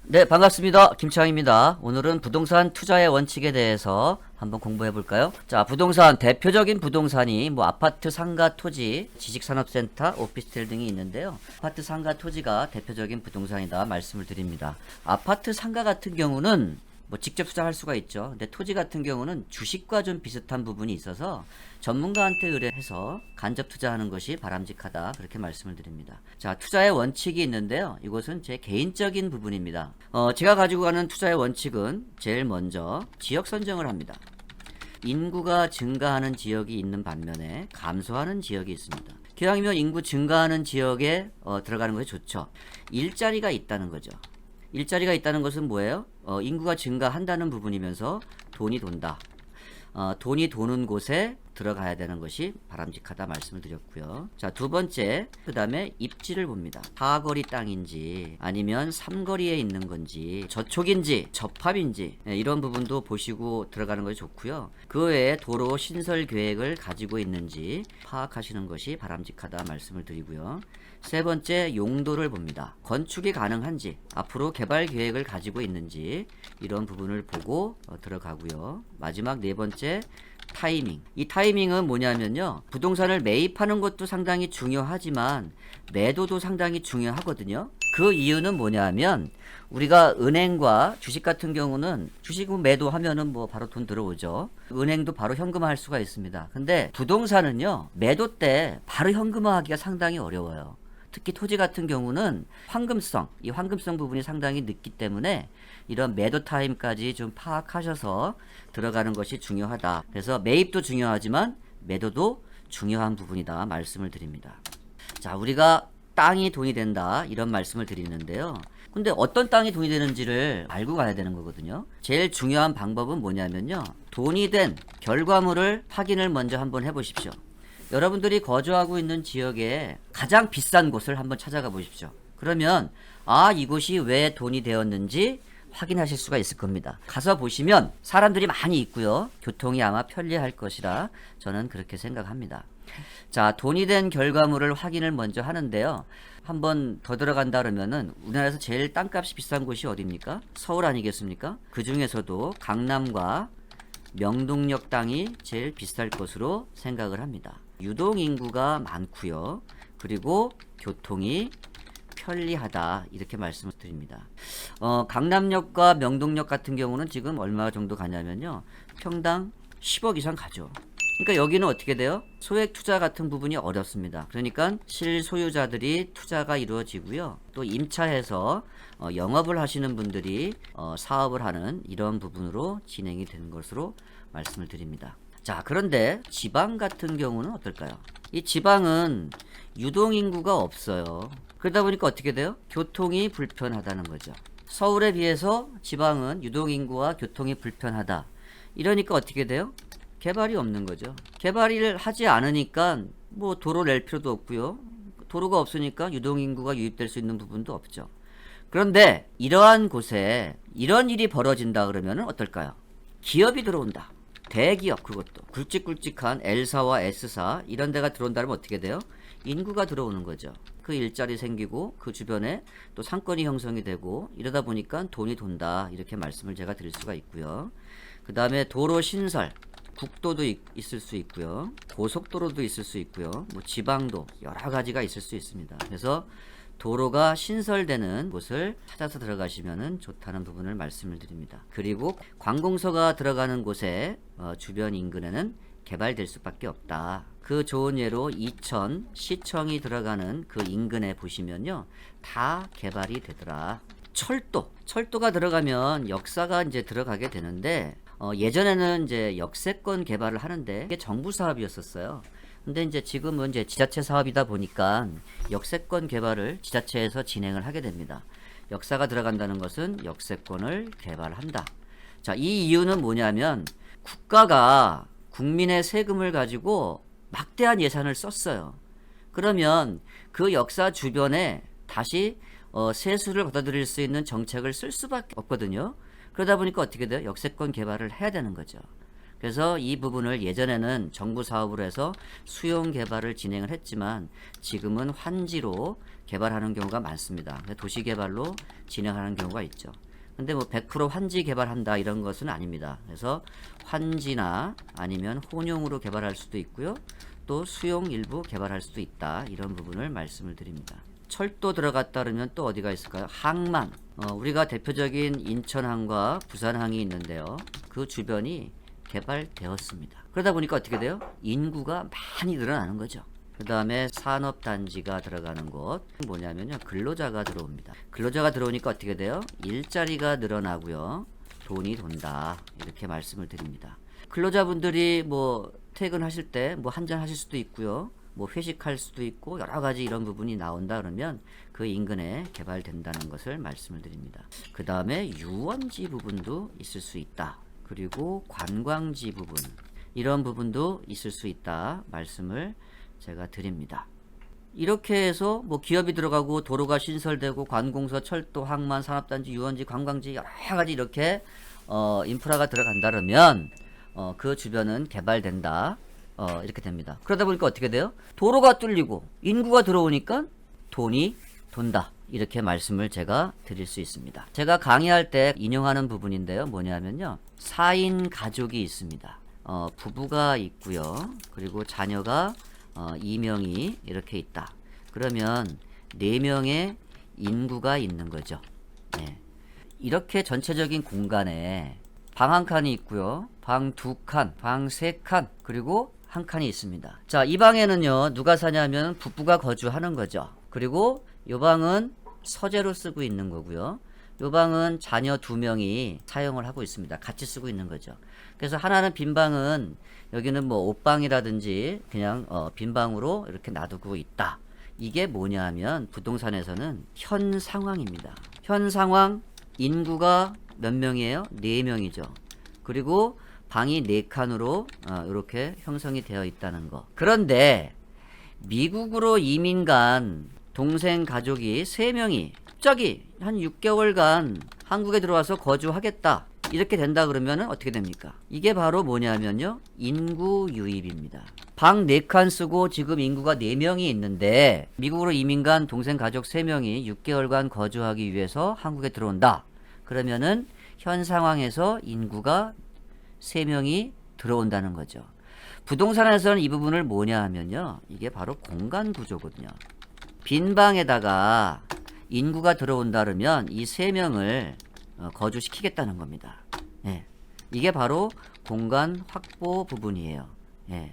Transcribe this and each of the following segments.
네, 반갑습니다. 김창입니다. 오늘은 부동산 투자의 원칙에 대해서 한번 공부해 볼까요? 자, 부동산, 대표적인 부동산이 뭐 아파트, 상가, 토지, 지식산업센터, 오피스텔 등이 있는데요. 아파트, 상가, 토지가 대표적인 부동산이다 말씀을 드립니다. 아파트, 상가 같은 경우는 뭐 직접 투자할 수가 있죠. 근데 토지 같은 경우는 주식과 좀 비슷한 부분이 있어서 전문가한테 의뢰해서 간접 투자하는 것이 바람직하다, 그렇게 말씀을 드립니다. 자, 투자의 원칙이 있는데요. 이것은 제 개인적인 부분입니다. 제가 가지고 가는 투자의 원칙은 제일 먼저 지역 선정을 합니다. 인구가 증가하는 지역이 있는 반면에 감소하는 지역이 있습니다. 기왕이면 인구 증가하는 지역에 들어가는 것이 좋죠. 일자리가 있다는 거죠. 일자리가 있다는 것은 뭐예요? 인구가 증가한다는 부분이면서 돈이 돈다. 돈이 도는 곳에 들어가야 되는 것이 바람직하다 말씀을 드렸고요. 자, 두 번째, 그 다음에 입지를 봅니다. 사거리 땅인지 아니면 삼거리에 있는 건지 저촉인지 접합인지, 이런 부분도 보시고 들어가는 것이 좋고요. 그 외에 도로 신설 계획을 가지고 있는지 파악하시는 것이 바람직하다 말씀을 드리고요. 세 번째, 용도를 봅니다. 건축이 가능한지, 앞으로 개발 계획을 가지고 있는지, 이런 부분을 보고 들어가고요. 마지막 네 번째, 타이밍. 이 타이밍은 뭐냐면요, 부동산을 매입하는 것도 상당히 중요하지만 매도도 상당히 중요하거든요. 그 이유는 뭐냐면, 우리가 은행과 주식 같은 경우는 주식은 매도하면은 뭐 바로 돈 들어오죠. 은행도 바로 현금화할 수가 있습니다. 근데 부동산은요, 매도 때 바로 현금화하기가 상당히 어려워요. 특히 토지 같은 경우는 이 황금성 부분이 상당히 늦기 때문에 이런 매도 타임까지 좀 파악하셔서 들어가는 것이 중요하다. 그래서 매입도 중요하지만 매도도 중요한 부분이다 말씀을 드립니다. 자, 우리가 땅이 돈이 된다, 이런 말씀을 드리는데요. 근데 어떤 땅이 돈이 되는지를 알고 가야 되는 거거든요. 제일 중요한 방법은 뭐냐면요, 돈이 된 결과물을 확인을 먼저 한번 해보십시오. 여러분들이 거주하고 있는 지역에 가장 비싼 곳을 한번 찾아가 보십시오. 그러면 이곳이 왜 돈이 되었는지 확인하실 수가 있을 겁니다. 가서 보시면 사람들이 많이 있고요. 교통이 아마 편리할 것이라 저는 그렇게 생각합니다. 자, 돈이 된 결과물을 확인을 먼저 하는데요. 한번 더 들어간다 그러면은 우리나라에서 제일 땅값이 비싼 곳이 어디입니까? 서울 아니겠습니까? 그 중에서도 강남과 명동역 땅이 제일 비쌀 것으로 생각을 합니다. 유동인구가 많고요. 그리고 교통이 편리하다, 이렇게 말씀을 드립니다. 강남역과 명동역 같은 경우는 지금 얼마 정도 가냐면요, 평당 10억 이상 가죠. 그러니까 여기는 어떻게 돼요? 소액 투자 같은 부분이 어렵습니다. 그러니까 실소유자들이 투자가 이루어지고요. 또 임차해서 영업을 하시는 분들이 사업을 하는 이런 부분으로 진행이 되는 것으로 말씀을 드립니다. 자, 그런데 지방 같은 경우는 어떨까요? 이 지방은 유동인구가 없어요. 그러다 보니까 어떻게 돼요? 교통이 불편하다는 거죠. 서울에 비해서 지방은 유동인구와 교통이 불편하다. 이러니까 어떻게 돼요? 개발이 없는 거죠. 개발을 하지 않으니까 뭐 도로 낼 필요도 없고요. 도로가 없으니까 유동인구가 유입될 수 있는 부분도 없죠. 그런데 이러한 곳에 이런 일이 벌어진다 그러면 어떨까요? 기업이 들어온다. 대기업, 그것도 굵직굵직한 L사와 S사 이런 데가 들어온다면 어떻게 돼요? 인구가 들어오는 거죠. 그 일자리 생기고 그 주변에 또 상권이 형성이 되고 이러다 보니까 돈이 돈다, 이렇게 말씀을 제가 드릴 수가 있고요. 그 다음에 도로 신설, 국도도 있을 수 있고요. 고속도로도 있을 수 있고요. 뭐 지방도 여러 가지가 있을 수 있습니다. 그래서 도로가 신설되는 곳을 찾아서 들어가시면 좋다는 부분을 말씀을 드립니다. 그리고 관공서가 들어가는 곳에 주변 인근에는 개발될 수밖에 없다. 그 좋은 예로 이천 시청이 들어가는 그 인근에 보시면요, 다 개발이 되더라. 철도가 들어가면 역사가 이제 들어가게 되는데, 예전에는 이제 역세권 개발을 하는데 이게 정부 사업이었었어요. 근데 이제 지금은 이제 지자체 사업이다 보니까 역세권 개발을 지자체에서 진행을 하게 됩니다. 역사가 들어간다는 것은 역세권을 개발한다. 자, 이 이유는 뭐냐면 국가가 국민의 세금을 가지고 막대한 예산을 썼어요. 그러면 그 역사 주변에 다시 세수를 받아들일 수 있는 정책을 쓸 수밖에 없거든요. 그러다 보니까 어떻게 돼요? 역세권 개발을 해야 되는 거죠. 그래서 이 부분을 예전에는 정부 사업으로 해서 수용 개발을 진행을 했지만 지금은 환지로 개발하는 경우가 많습니다. 도시 개발로 진행하는 경우가 있죠. 근데 뭐 100% 환지 개발한다 이런 것은 아닙니다. 그래서 환지나 아니면 혼용으로 개발할 수도 있고요. 또 수용 일부 개발할 수도 있다. 이런 부분을 말씀을 드립니다. 철도 들어갔다 그러면 또 어디가 있을까요? 항만. 우리가 대표적인 인천항과 부산항이 있는데요. 그 주변이 개발되었습니다. 그러다 보니까 어떻게 돼요? 인구가 많이 늘어나는 거죠. 그 다음에 산업단지가 들어가는 곳 뭐냐면요, 근로자가 들어옵니다. 근로자가 들어오니까 어떻게 돼요? 일자리가 늘어나고요, 돈이 돈다, 이렇게 말씀을 드립니다. 근로자분들이 뭐 퇴근하실 때 뭐 한잔 하실 수도 있고요, 뭐 회식할 수도 있고 여러 가지 이런 부분이 나온다 그러면 그 인근에 개발된다는 것을 말씀을 드립니다. 그 다음에 유원지 부분도 있을 수 있다. 그리고 관광지 부분, 이런 부분도 있을 수 있다 말씀을 제가 드립니다. 이렇게 해서 뭐 기업이 들어가고 도로가 신설되고 관공서, 철도, 항만, 산업단지, 유원지, 관광지 여러 가지 이렇게 인프라가 들어간다면 그 주변은 개발된다. 이렇게 됩니다. 그러다 보니까 어떻게 돼요? 도로가 뚫리고 인구가 들어오니까 돈이 돈다. 이렇게 말씀을 제가 드릴 수 있습니다. 제가 강의할 때 인용하는 부분인데요. 뭐냐면요, 4인 가족이 있습니다. 부부가 있고요. 그리고 자녀가 2명이 이렇게 있다. 그러면 4명의 인구가 있는 거죠. 네. 이렇게 전체적인 공간에 방 한 칸이 있고요. 방 2칸, 방 3칸, 그리고 한 칸이 있습니다. 자, 이 방에는요, 누가 사냐면 부부가 거주하는 거죠. 그리고 이 방은 서재로 쓰고 있는 거고요. 이 방은 자녀 2명이 사용을 하고 있습니다. 같이 쓰고 있는 거죠. 그래서 하나는 빈 방은 여기는 뭐 옷방이라든지 그냥 빈 방으로 이렇게 놔두고 있다. 이게 뭐냐 하면 부동산에서는 현 상황입니다. 현 상황, 인구가 몇 명이에요? 4명이죠. 그리고 방이 4칸으로 이렇게 형성이 되어 있다는 거. 그런데 미국으로 이민 간 동생 가족이 3명이 갑자기 한 6개월간 한국에 들어와서 거주하겠다, 이렇게 된다 그러면 어떻게 됩니까? 이게 바로 뭐냐면요, 인구 유입입니다. 방 4칸 쓰고 지금 인구가 4명이 있는데 미국으로 이민 간 동생 가족 3명이 6개월간 거주하기 위해서 한국에 들어온다. 그러면은 현 상황에서 인구가 3명이 들어온다는 거죠. 부동산에서는 이 부분을 뭐냐 하면요, 이게 바로 공간 구조거든요. 빈 방에다가 인구가 들어온다 그러면 이 3명을 거주시키겠다는 겁니다. 예. 이게 바로 공간 확보 부분이에요. 예.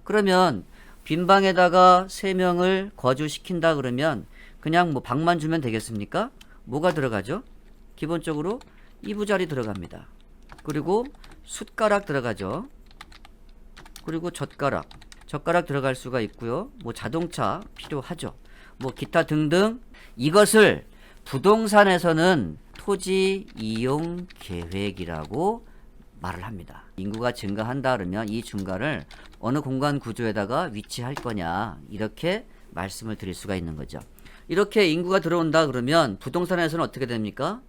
그러면 빈 방에다가 3명을 거주시킨다 그러면 그냥 뭐 방만 주면 되겠습니까? 뭐가 들어가죠? 기본적으로 이부자리 들어갑니다. 그리고 숟가락 들어가죠. 그리고 젓가락 들어갈 수가 있고요. 뭐 자동차 필요하죠. 뭐 기타 등등. 이것을 부동산에서는 토지 이용 계획이라고 말을 합니다. 인구가 증가한다 그러면 이 중간을 어느 공간 구조에다가 위치할 거냐, 이렇게 말씀을 드릴 수가 있는 거죠. 이렇게 인구가 들어온다 그러면 부동산에서는 어떻게 됩니까?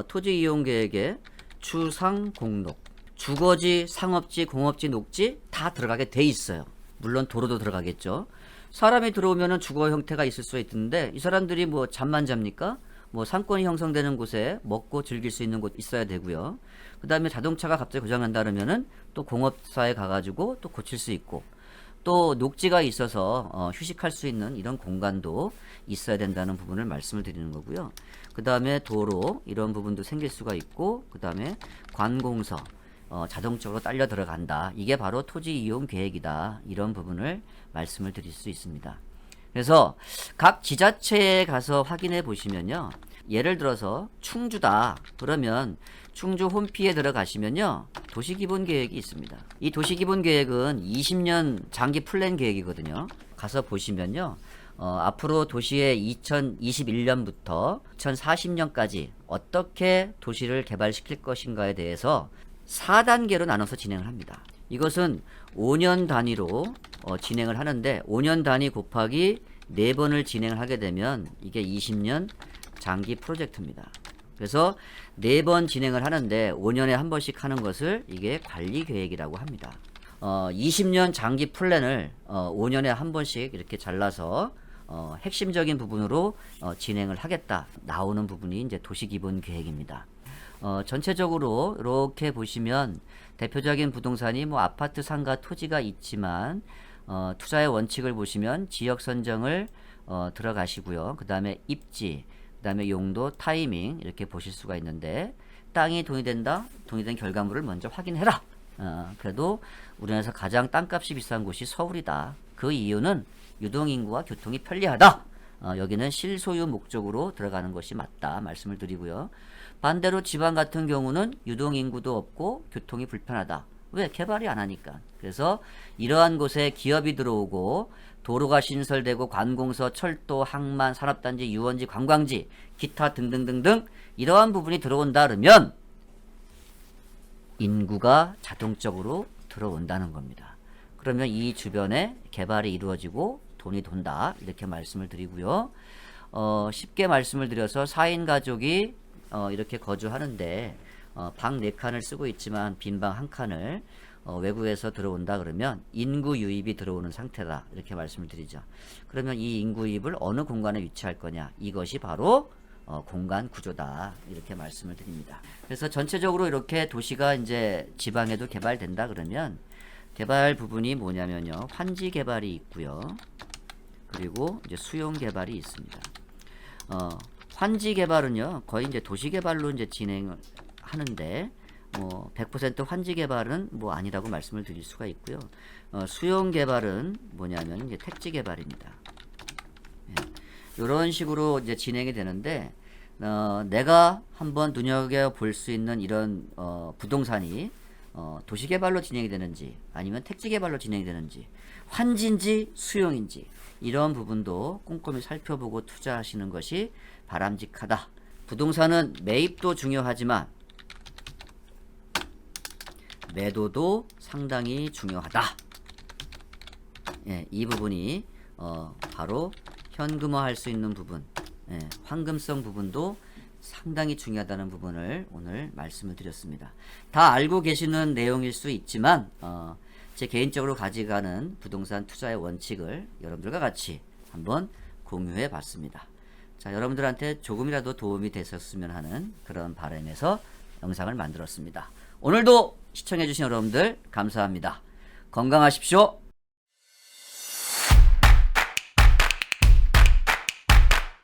토지 이용 계획에 주상 공록, 주거지, 상업지, 공업지, 녹지 다 들어가게 돼 있어요. 물론 도로도 들어가겠죠. 사람이 들어오면은 주거 형태가 있을 수 있는데 이 사람들이 뭐 잠만 잡니까? 뭐 상권이 형성되는 곳에 먹고 즐길 수 있는 곳 있어야 되고요. 그 다음에 자동차가 갑자기 고장난다 그러면은 또 공업사에 가가지고 또 고칠 수 있고, 또 녹지가 있어서 휴식할 수 있는 이런 공간도 있어야 된다는 부분을 말씀을 드리는 거고요. 그 다음에 도로, 이런 부분도 생길 수가 있고, 그 다음에 관공서, 자동적으로 딸려 들어간다. 이게 바로 토지 이용 계획이다. 이런 부분을 말씀을 드릴 수 있습니다. 그래서 각 지자체에 가서 확인해 보시면요, 예를 들어서 충주다 그러면 충주 홈피에 들어가시면요, 도시기본계획이 있습니다. 이 도시기본계획은 20년 장기 플랜 계획이거든요. 가서 보시면요, 앞으로 도시의 2021년부터 2040년까지 어떻게 도시를 개발시킬 것인가에 대해서 4단계로 나눠서 진행을 합니다. 이것은 5년 단위로 진행을 하는데 5년 단위 곱하기 4번을 진행을 하게 되면 이게 20년 장기 프로젝트입니다. 그래서 4번 진행을 하는데 5년에 한 번씩 하는 것을 이게 관리 계획이라고 합니다. 20년 장기 플랜을 5년에 한 번씩 이렇게 잘라서 핵심적인 부분으로 진행을 하겠다. 나오는 부분이 이제 도시기본계획입니다. 전체적으로 이렇게 보시면 대표적인 부동산이 뭐 아파트, 상가, 토지가 있지만 투자의 원칙을 보시면 지역 선정을 들어가시고요. 그 다음에 입지, 그 다음에 용도, 타이밍 이렇게 보실 수가 있는데 땅이 돈이 된다. 돈이 된 결과물을 먼저 확인해라. 그래도 우리나라에서 가장 땅값이 비싼 곳이 서울이다. 그 이유는 유동인구와 교통이 편리하다. 여기는 실소유 목적으로 들어가는 것이 맞다 말씀을 드리고요. 반대로 지방 같은 경우는 유동인구도 없고 교통이 불편하다. 왜? 개발이 안 하니까. 그래서 이러한 곳에 기업이 들어오고 도로가 신설되고 관공서, 철도, 항만, 산업단지, 유원지, 관광지, 기타 등등등등 이러한 부분이 들어온다 그러면 인구가 자동적으로 들어온다는 겁니다. 그러면 이 주변에 개발이 이루어지고 돈이 돈다 이렇게 말씀을 드리고요. 쉽게 말씀을 드려서 4인 가족이 이렇게 거주하는데 방 4칸을 쓰고 있지만 빈 방 1칸을 외국에서 들어온다 그러면 인구 유입이 들어오는 상태다 이렇게 말씀을 드리죠. 그러면 이 인구 유입을 어느 공간에 위치할 거냐, 이것이 바로 공간 구조다 이렇게 말씀을 드립니다. 그래서 전체적으로 이렇게 도시가 이제 지방에도 개발된다 그러면 개발 부분이 뭐냐면요, 환지 개발이 있고요, 그리고 이제 수용 개발이 있습니다. 환지 개발은요 거의 이제 도시 개발로 이제 진행을 하는데 100% 환지 개발은 뭐 아니라고 말씀을 드릴 수가 있고요. 수용 개발은 뭐냐면 이제 택지 개발입니다. 이런 식으로 이제 진행이 되는데 내가 한번 눈여겨 볼 수 있는 이런 부동산이 도시 개발로 진행이 되는지 아니면 택지 개발로 진행이 되는지 환지인지 수용인지 이런 부분도 꼼꼼히 살펴보고 투자하시는 것이 바람직하다. 부동산은 매입도 중요하지만 매도도 상당히 중요하다. 예, 이 부분이 바로 현금화할 수 있는 부분, 황금성 부분도 상당히 중요하다는 부분을 오늘 말씀을 드렸습니다. 다 알고 계시는 내용일 수 있지만 제 개인적으로 가져가는 부동산 투자의 원칙을 여러분들과 같이 한번 공유해 봤습니다. 자, 여러분들한테 조금이라도 도움이 되셨으면 하는 그런 바람에서 영상을 만들었습니다. 오늘도 시청해 주신 여러분들 감사합니다. 건강하십시오.